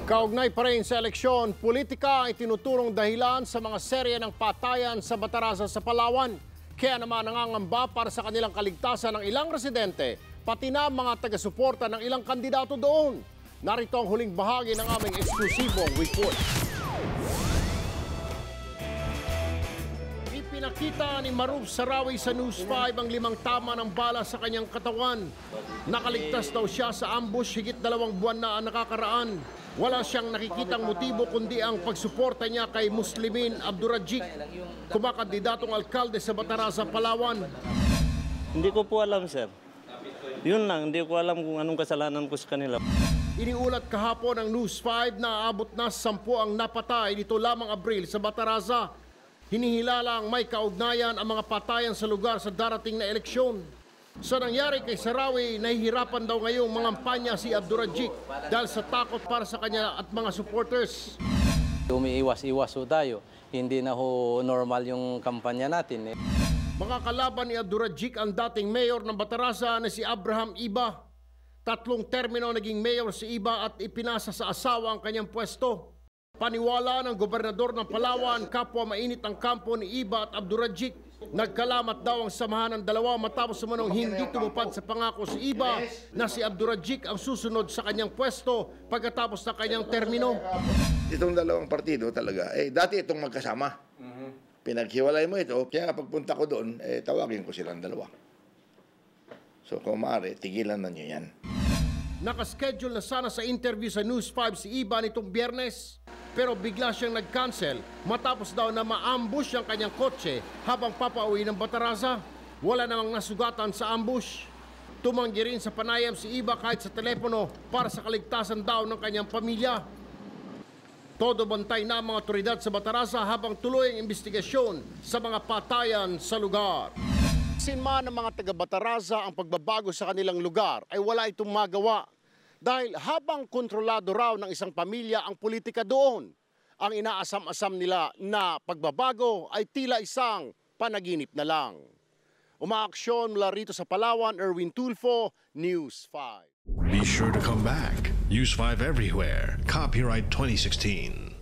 Kaugnay pa rin sa eleksyon, politika ay tinuturong dahilan sa mga serye ng patayan sa Bataraza sa Palawan. Kaya naman nangangamba para sa kanilang kaligtasan ng ilang residente, pati na mga taga-suporta ng ilang kandidato doon. Narito ang huling bahagi ng aming eksklusibong report. Ipinakita ni Maruf Sarawi sa News 5 ang 5 tama ng bala sa kanyang katawan. Nakaligtas daw siya sa ambush higit 2 buwan na nakakaraan. Wala siyang nakikitang motibo kundi ang pagsuporta niya kay Muslimin Abdurajik, kumakandidatong alkalde sa Bataraza, Palawan. Hindi ko po alam, sir. Yun lang, hindi ko alam kung anong kasalanan ko sa kanila. Iniulat kahapon ng News 5 na aabot na 10 ang napatay nito lamang Abril sa Bataraza. Hinihilalang may kaugnayan ang mga patayan sa lugar sa darating na eleksyon. Sa nangyari kay Sarawi, nahihirapan daw ngayong mangampanya si Abdurajik dahil sa takot para sa kanya at mga supporters. Umiiwas-iwas ho tayo. Hindi na ho normal yung kampanya natin. Mga kalaban ni Abdurajik ang dating mayor ng Bataraza na si Abraham Iba. 3 termino naging mayor si Iba at ipinasa sa asawa ang kanyang pwesto. Paniwala ng gobernador ng Palawan, kapwa mainit ang kampo ni Iba at Abdurajik. Nagkalamat daw ang samahan ng dalawa matapos naman hindi tumupad sa pangako si Iba na si Abdurajik ang susunod sa kanyang pwesto pagkatapos ng kanyang termino. Itong dalawang partido talaga, dati itong magkasama. Pinaghiwalay mo ito, kaya pagpunta ko doon, tawagin ko silang dalawa. So kung maaari, tigilan na nyo yan. Nakaschedule na sana sa interview sa News 5 si Iba nitong Biyernes, pero bigla siyang nag-cancel matapos daw na ma-ambush ang kanyang kotse habang papauwi ng Bataraza. Wala namang nasugatan sa ambush. Tumanggi rin sa panayam si Iba kahit sa telepono para sa kaligtasan daw ng kanyang pamilya. Todo bantay na ang mga otoridad sa Bataraza habang tuloy ang investigasyon sa mga patayan sa lugar. Sinma ng mga taga-Bataraza ang pagbabago sa kanilang lugar ay wala itong magawa. Dahil habang kontrolado raw ng isang pamilya ang politika doon, ang inaasam-asam nila na pagbabago ay tila isang panaginip na lang. Umaaksyon mula rito sa Palawan, Erwin Tulfo, News 5. Be sure to come back. Use 5 everywhere. Copyright 2016.